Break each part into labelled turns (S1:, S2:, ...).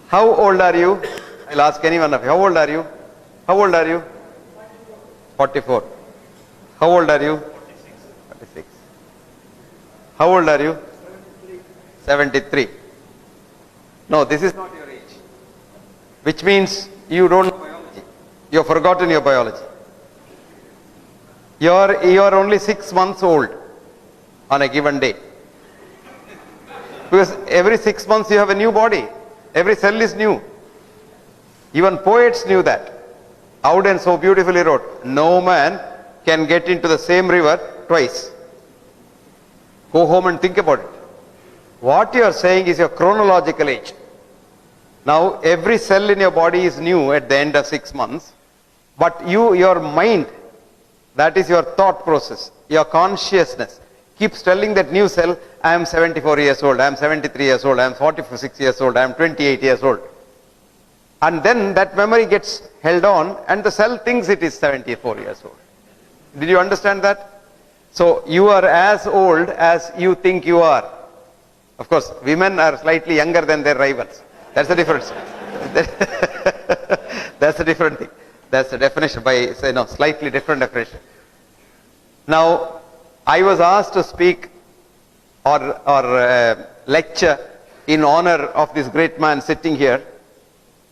S1: How old are you? I'll ask any one of you. How old are you? How old are you? 44. How old are you? 46. How old are you? 73. No, this is not your age. Which means you don't know biology. You have forgotten your biology. You are only 6 months old on a given day. Because every 6 months you have a new body. Every cell is new. Even poets knew that. Auden so beautifully wrote, no man can get into the same river twice. Go home and think about it. What you are saying is your chronological age. Now every cell in your body is new at the end of 6 months. But your mind, that is your thought process, your consciousness, keeps telling that new cell, I am 74 years old, I am 73 years old, I am 46 years old, I am 28 years old. And then that memory gets held on and the cell thinks it is 74 years old. Did you understand that? So you are as old as you think you are. Of course, women are slightly younger than their rivals. That's the difference. That's a different thing. That's the definition by, slightly different definition. Now, I was asked to speak or lecture in honor of this great man sitting here,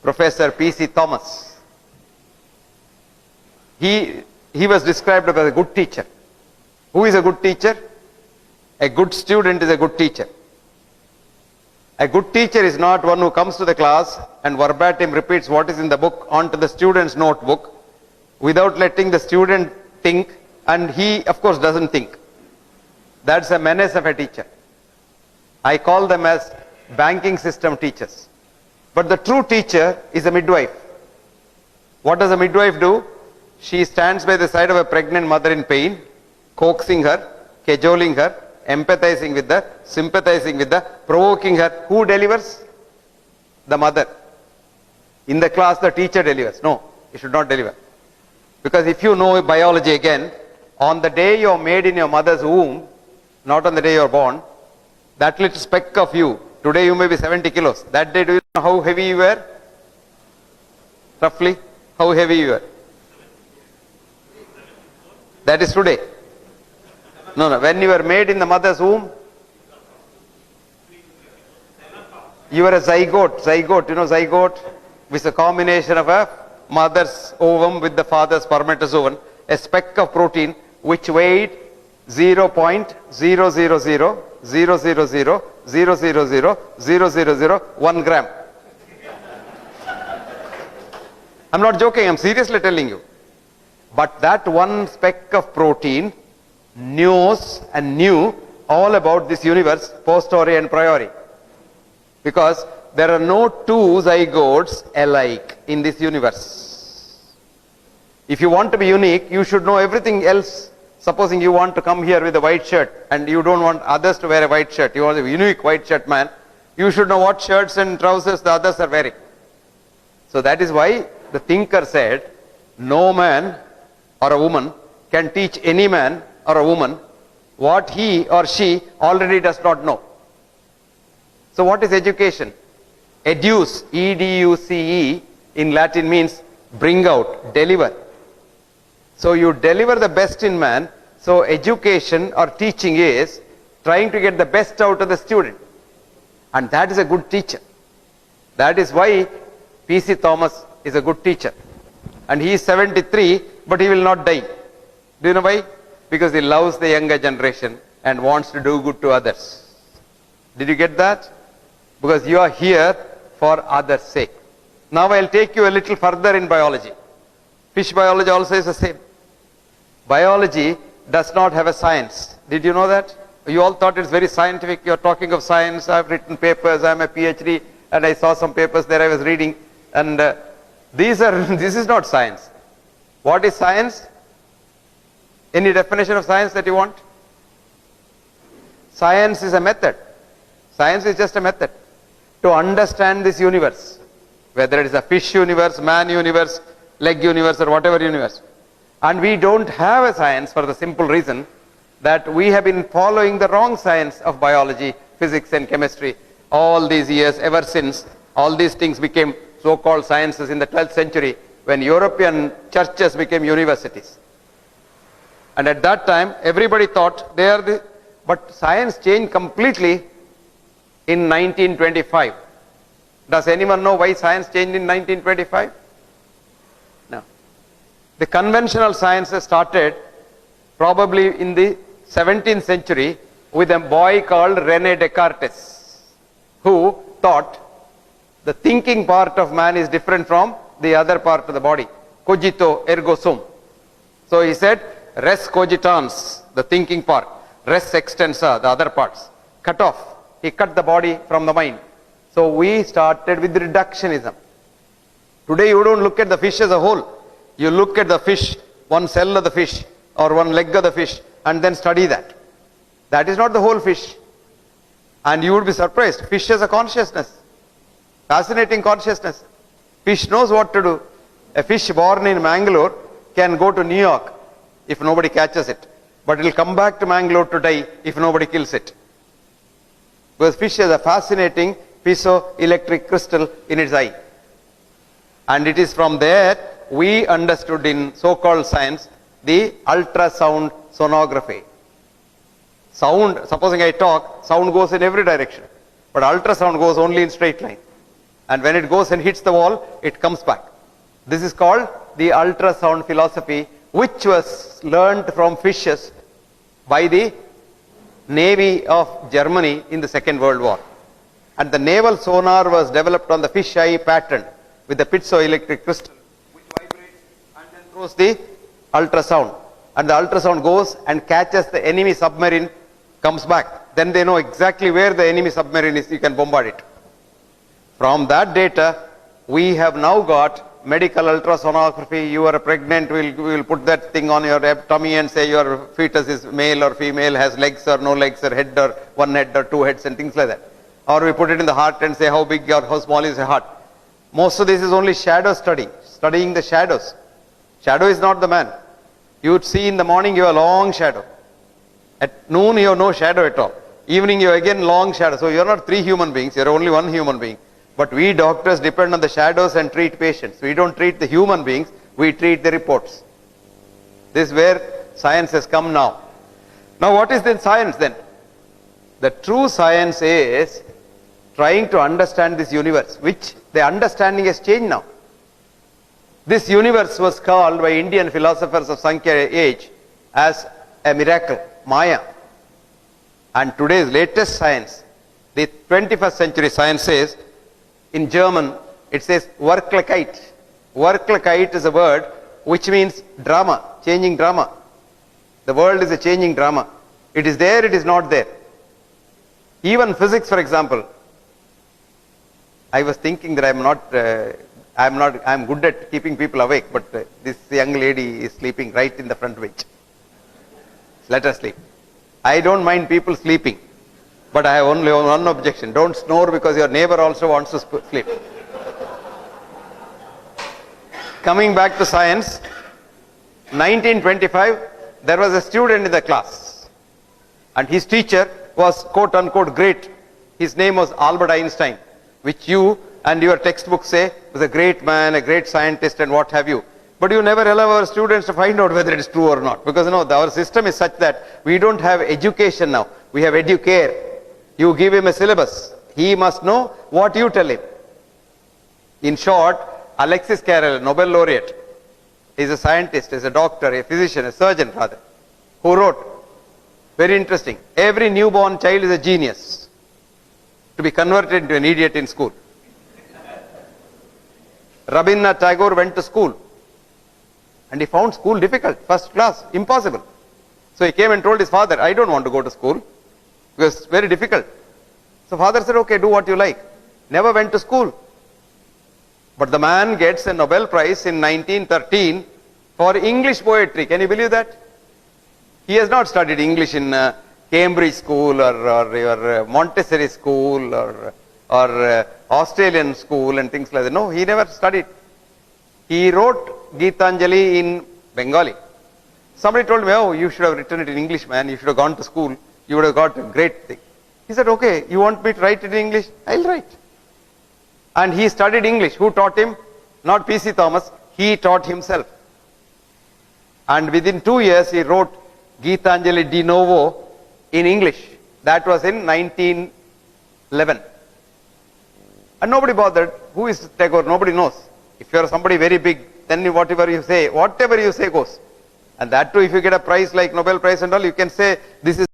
S1: Professor P.C. Thomas. He was described as a good teacher. Who is a good teacher? A good student is a good teacher. A good teacher is not one who comes to the class and verbatim repeats what is in the book onto the student's notebook without letting the student think, and he, of course, doesn't think. That's a menace of a teacher. I call them as banking system teachers. But the true teacher is a midwife. What does a midwife do? She stands by the side of a pregnant mother in pain, coaxing her, cajoling her, empathizing with her, sympathizing with her, provoking her. Who delivers? The mother. In the class, the teacher delivers. No, you should not deliver. Because if you know biology again, on the day you are made in your mother's womb, not on the day you are born, that little speck of you, today you may be 70 kilos. That day, do you know how heavy you were? Roughly, how heavy you were? That is today. No, when you were made in the mother's womb, you were a zygote. Zygote, zygote is a combination of a mother's ovum with the father's spermatozoon, a speck of protein which weighed 0.000000000000001 gram. I'm not joking, I'm seriously telling you. But that one speck of protein knows and knew all about this universe, posteriori and priori. Because there are no two zygotes alike in this universe. If you want to be unique, you should know everything else. Supposing you want to come here with a white shirt and you don't want others to wear a white shirt, you are a unique white shirt man, you should know what shirts and trousers the others are wearing. So that is why the thinker said, no man or a woman can teach any man or a woman what he or she already does not know. So what is education? Educe, E-D-U-C-E, in Latin means bring out, deliver. So you deliver the best in man. So education or teaching is trying to get the best out of the student. And that is a good teacher. That is why P.C. Thomas is a good teacher. And he is 73, but he will not die. Do you know why? Because he loves the younger generation and wants to do good to others. Did you get that? Because you are here for others' sake. Now I'll take you a little further in biology. Fish biology also is the same. Biology does not have a science. Did you know that? You all thought it's very scientific. You're talking of science. I've written papers. I'm a PhD. And I saw some papers there I was reading. And this is not science. What is science? Any definition of science that you want? Science is a method. Science is just a method to understand this universe. Whether it is a fish universe, man universe, leg universe, or whatever universe. And we don't have a science for the simple reason that we have been following the wrong science of biology, physics and chemistry all these years, ever since All these things became so-called sciences in the 12th century when European churches became universities. And at that time, everybody thought they are the, but science changed completely in 1925. Does anyone know why science changed in 1925? No. The conventional sciences started probably in the 17th century with a boy called René Descartes, who thought the thinking part of man is different from the other part of the body. Cogito ergo sum. So he said, res cogitans, the thinking part, res extensa, the other parts. Cut off. He cut the body from the mind. So we started with reductionism. Today you don't look at the fish as a whole. You look at the fish, one cell of the fish or one leg of the fish, and then study that. That is not the whole fish. And you would be surprised. Fish has a consciousness. Fascinating consciousness. Fish knows what to do. A fish born in Mangalore can go to New York if nobody catches it. But it will come back to Mangalore to die if nobody kills it. Because fish has a fascinating piezoelectric crystal in its eye. And it is from there we understood in so-called science the ultrasound sonography. Sound, supposing I talk, sound goes in every direction. But ultrasound goes only in straight line. And when it goes and hits the wall, it comes back. This is called the ultrasound philosophy, which was learned from fishes by the Navy of Germany in the Second World War. And the naval sonar was developed on the fish eye pattern with the piezoelectric crystal, which vibrates and then throws the ultrasound. And the ultrasound goes and catches the enemy submarine, comes back. Then they know exactly where the enemy submarine is, you can bombard it. From that data, we have now got medical ultrasonography. You are pregnant, we will put that thing on your tummy and say your fetus is male or female, has legs or no legs, or head or one head or two heads and things like that. Or we put it in the heart and say how big or how small is the heart. Most of this is only shadow study, studying the shadows. Shadow is not the man. You would see in the morning you have a long shadow. At noon you have no shadow at all. Evening you have again long shadow. So you are not three human beings, you are only one human being. But we doctors depend on the shadows and treat patients. We don't treat the human beings, we treat the reports. This is where science has come now. Now what is then science then? The true science is trying to understand this universe, which the understanding has changed now. This universe was called by Indian philosophers of Sankhya age as a miracle, Maya. And today's latest science, the 21st century science says, in German, it says Wirklichkeit. Wirklichkeit is a word which means drama, changing drama. The world is a changing drama. It is there, it is not there. Even physics, for example. I was thinking that I'm good at keeping people awake, but this young lady is sleeping right in the front bench. Let her sleep. I don't mind people sleeping. But I have only one objection. Don't snore because your neighbor also wants to sleep. Coming back to science, 1925, there was a student in the class. And his teacher was quote unquote great. His name was Albert Einstein, which you and your textbooks say was a great man, a great scientist and what have you. But you never allow our students to find out whether it is true or not. Because our system is such that we don't have education now. We have educare. You give him a syllabus. He must know what you tell him. In short, Alexis Carrel, Nobel laureate, is a scientist, is a doctor, a physician, a surgeon rather, who wrote, very interesting, every newborn child is a genius to be converted into an idiot in school. Rabindranath Tagore went to school and he found school difficult, first class, impossible. So he came and told his father, I don't want to go to school. Because it's very difficult. So father said, okay, do what you like. Never went to school. But the man gets a Nobel Prize in 1913 for English poetry. Can you believe that? He has not studied English in Cambridge school or your Montessori school or Australian school and things like that. No, he never studied. He wrote Gitanjali in Bengali. Somebody told me, oh, you should have written it in English, man. You should have gone to school. You would have got a great thing. He said, okay, you want me to write it in English? I'll write. And he studied English. Who taught him? Not P.C. Thomas. He taught himself. And within 2 years, he wrote Geetanjali de Novo in English. That was in 1911. And nobody bothered. Who is Tagore? Nobody knows. If you are somebody very big, then whatever you say goes. And that too, if you get a prize like Nobel Prize and all, you can say this is